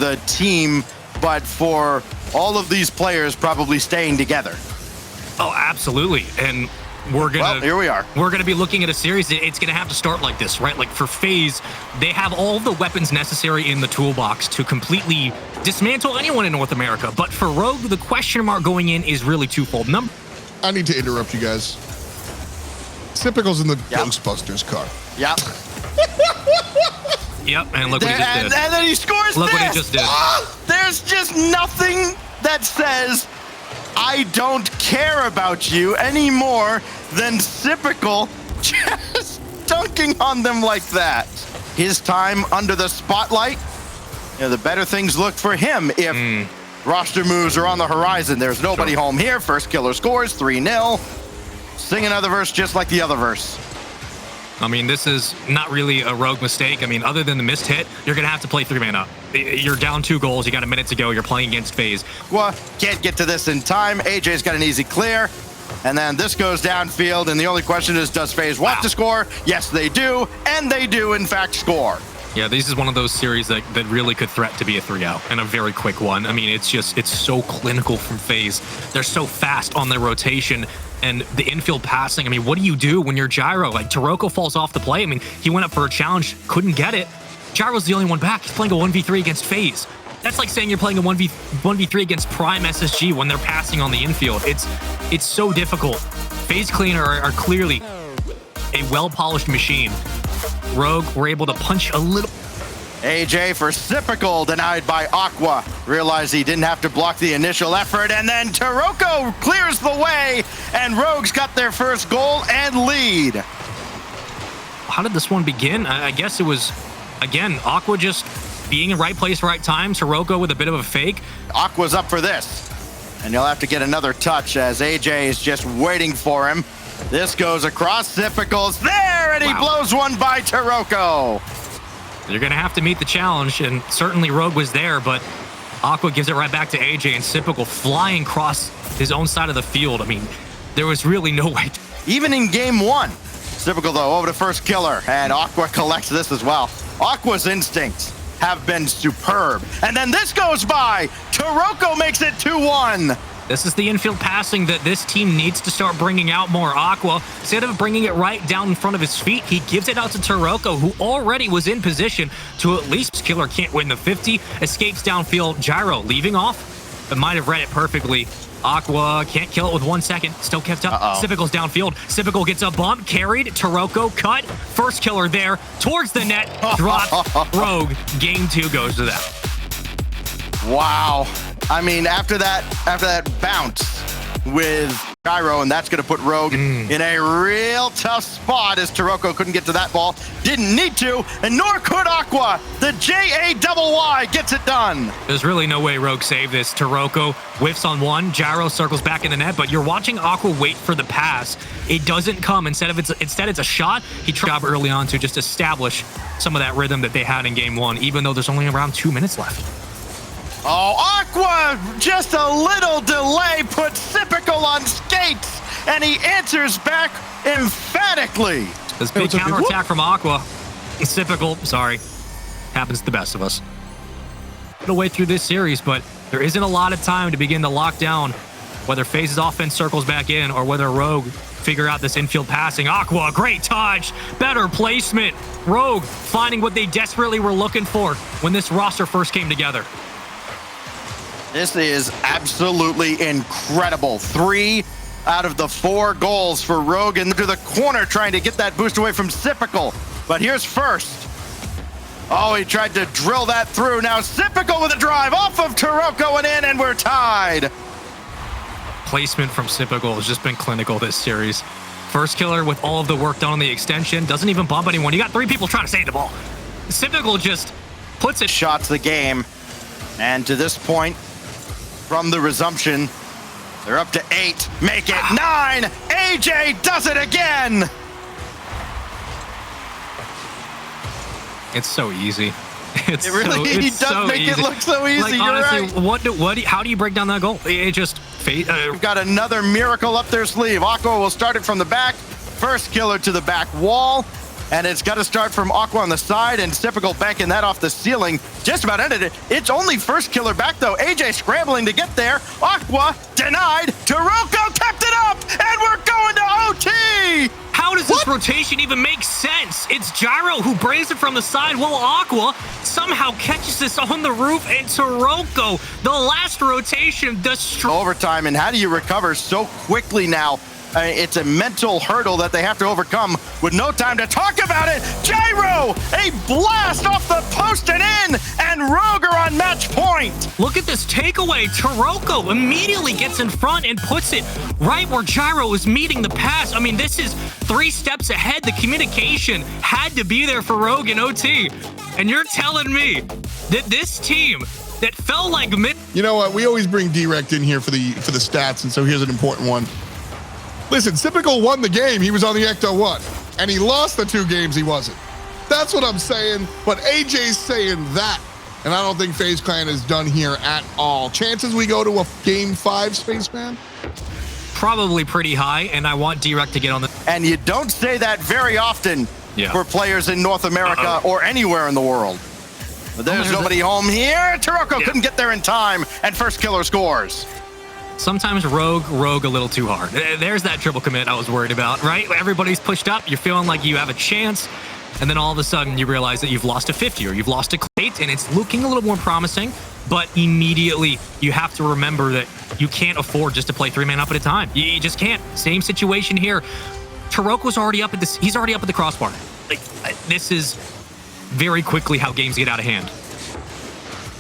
the team, but for all of these players probably staying together. Oh, absolutely. And here we are. We're gonna be looking at a series. It's gonna have to start like this, right? Like for FaZe, they have all the weapons necessary in the toolbox to completely dismantle anyone in North America. But for Rogue, the question mark going in is really twofold. I need to interrupt you guys. Typical's in the Ghostbusters car. Yep. Yep, and look what he just did. And then he scores Look this. what he just did. There's just nothing that says I don't care about you any more than Typical just dunking on them like that. His time under the spotlight, the better things look for him if roster moves are on the horizon. There's nobody home here. First killer scores 3-0. Sing another verse just like the other verse. I mean, this is not really a Rogue mistake. I mean, other than the missed hit, you're going to have to play 3-man up. You're down 2 goals. You got a minute to go. You're playing against FaZe. Well, can't get to this in time. AJ's got an easy clear. And then this goes downfield. And the only question is, does FaZe want to score? Yes, they do. And they do, in fact, score. Yeah, this is one of those series that really could threat to be a 3-0 and a very quick one. I mean, it's so clinical from FaZe. They're so fast on their rotation. And the infield passing, I mean, what do you do when you're Gyro? Like, Taroko falls off the play. I mean, he went up for a challenge, couldn't get it. Gyro's the only one back. He's playing a 1v3 against FaZe. That's like saying you're playing a 1v3 against Prime SSG when they're passing on the infield. It's so difficult. FaZe Cleaner are clearly a well-polished machine. Rogue were able to punch a little. AJ for Typical, denied by Aqua. Realized he didn't have to block the initial effort, and then Taroko clears the way, and Rogue's got their first goal and lead. How did this one begin? I guess it was, again, Aqua just being in right place, right time. Taroko with a bit of a fake. Aqua's up for this, and you'll have to get another touch as AJ is just waiting for him. This goes across, Typical's there, and he blows one by Taroko. You're going to have to meet the challenge, and certainly Rogue was there, but Aqua gives it right back to AJ, and Typical flying across his own side of the field. I mean, there was really no way. Even in game 1, Typical, though, over to first killer, and Aqua collects this as well. Aqua's instincts have been superb. And then this goes by. Taroko makes it 2-1. This is the infield passing that this team needs to start bringing out more. Aqua, instead of bringing it right down in front of his feet, he gives it out to Taroko, who already was in position to at least killer can't win the 50. Escapes downfield. Gyro leaving off, but might have read it perfectly. Aqua can't kill it with 1 second. Still kept up. Typical's downfield. Typical gets a bump, carried. Taroko cut. First killer there. Towards the net. Dropped. Rogue. Game 2 goes to that. Wow. I mean, after that bounce with Gyro, and that's going to put Rogue in a real tough spot as Taroko couldn't get to that ball. Didn't need to, and nor could Aqua. The J-A-Y-Y gets it done. There's really no way Rogue saved this. Taroko whiffs on one. Gyro circles back in the net, but you're watching Aqua wait for the pass. It doesn't come. Instead, it's a shot. He tried early on to just establish some of that rhythm that they had in game 1, even though there's only around 2 minutes left. Oh, Aqua, just a little delay, puts Typical on skates, and he answers back emphatically. This big counterattack from Aqua. Typical, sorry, happens to the best of us. The way through this series, but there isn't a lot of time to begin to lock down whether FaZe's offense circles back in or whether Rogue figure out this infield passing. Aqua, great touch, better placement. Rogue finding what they desperately were looking for when this roster first came together. This is absolutely incredible. 3 out of the 4 goals for Rogue into the corner, trying to get that boost away from Typical. But here's first. Oh, he tried to drill that through. Now Typical with a drive off of Taroko and in, and we're tied. Placement from Typical has just been clinical this series. First killer with all of the work done on the extension. Doesn't even bump anyone. You got 3 people trying to save the ball. Typical just puts it. Shots the game. And to this point, from the resumption, they're up to 8. Make it 9. AJ does it again. It's so easy. It does make it look so easy. Like, You're honestly, right. How do you break down that goal? It just We've got another miracle up their sleeve. Aqua will start it from the back. First killer to the back wall. And it's got to start from Aqua on the side, and Typical banking that off the ceiling. Just about ended it. It's only first killer back, though. AJ scrambling to get there. Aqua denied. Taroko kept it up, and we're going to OT! How does this rotation even make sense? It's Gyro who brings it from the side, while Aqua somehow catches this on the roof, and Taroko, the last rotation, destroys. Overtime, and how do you recover so quickly now? It's a mental hurdle that they have to overcome with no time to talk about it. Gyro, a blast off the post and in, and Roger on match point. Look at this takeaway. Taroko immediately gets in front and puts it right where Gyro is meeting the pass. I mean, this is 3 steps ahead. The communication had to be there for Rogue and OT. And you're telling me that this team that felt like mid... You know what? We always bring Direct in here for the stats, and so here's an important one. Listen, Typical won the game. He was on the Ecto 1. And he lost the 2 games he wasn't. That's what I'm saying. But AJ's saying that. And I don't think FaZe Clan is done here at all. Chances we go to a Game 5, Spaceman? Probably pretty high, and I want Direct to get on the... And you don't say that very often for players in North America or anywhere in the world. But there's nobody home here. Taroko couldn't get there in time, and first killer scores. Sometimes rogue a little too hard. There's that triple commit I was worried about, right? Everybody's pushed up. You're feeling like you have a chance. And then all of a sudden you realize that you've lost a 50 or you've lost a plate, and it's looking a little more promising. But immediately you have to remember that you can't afford just to play 3-man up at a time. You just can't. Same situation here. Taroko's already up at this. He's already up at the crossbar. Like, this is very quickly how games get out of hand.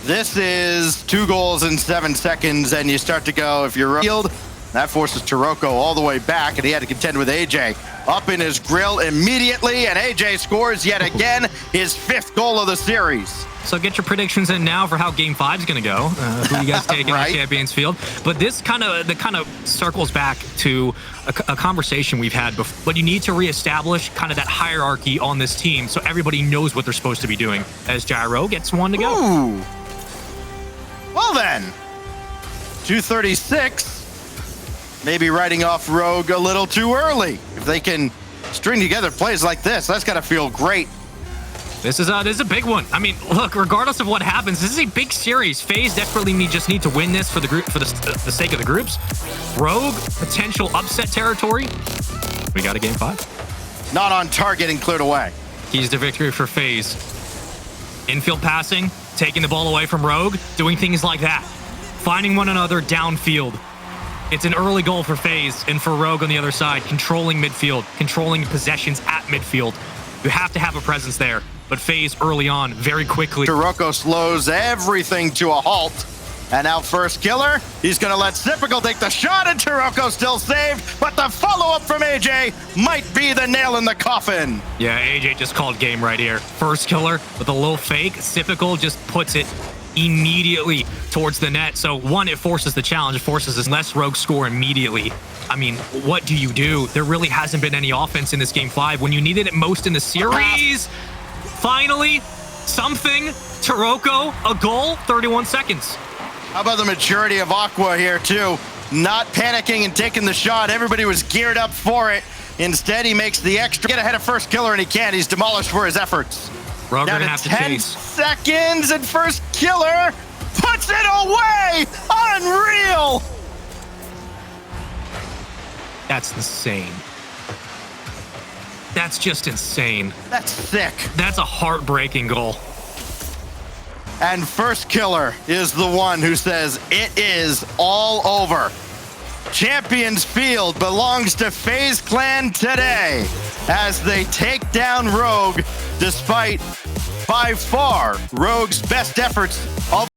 This is 2 goals in 7 seconds, and you start to go, if you're field, that forces Taroko all the way back, and he had to contend with AJ. Up in his grill immediately, and AJ scores yet again his 5th goal of the series. So get your predictions in now for how Game 5 is going to go. Who you guys taking on Champions Field? But this kind of circles back to a conversation we've had before. But you need to reestablish kind of that hierarchy on this team so everybody knows what they're supposed to be doing. As Gyro gets one to go. Ooh. Well then, 236. Maybe writing off Rogue a little too early. If they can string together plays like this, that's got to feel great. This is a big one. I mean, look, regardless of what happens, this is a big series. FaZe desperately just need to win this for the group, for the sake of the groups. Rogue, potential upset territory. We got a Game 5. Not on target and cleared away. Keys to victory for FaZe. Infield passing, taking the ball away from Rogue, doing things like that. Finding one another downfield. It's an early goal for FaZe, and for Rogue on the other side, controlling midfield, controlling possessions at midfield. You have to have a presence there, but FaZe early on, very quickly. Taroko slows everything to a halt. And now first killer, he's going to let Typical take the shot, and Taroko still saved, but the follow-up from AJ might be the nail in the coffin. Yeah, AJ just called game right here. First killer with a little fake. Typical just puts it immediately towards the net. So one, it forces the challenge. It forces this less Rogue score immediately. I mean, what do you do? There really hasn't been any offense in this Game 5 when you needed it most in the series. Finally, something. Taroko, a goal, 31 seconds. How about the maturity of Aqua here, too? Not panicking and taking the shot. Everybody was geared up for it. Instead, he makes the extra. Get ahead of first killer, and he can't. He's demolished for his efforts. Rogue Down gonna to have to 10 chase. seconds, and first killer puts it away! Unreal! That's insane. That's just insane. That's sick. That's a heartbreaking goal. And first killer is the one who says it is all over. Champions Field belongs to FaZe Clan today as they take down Rogue despite by far Rogue's best efforts of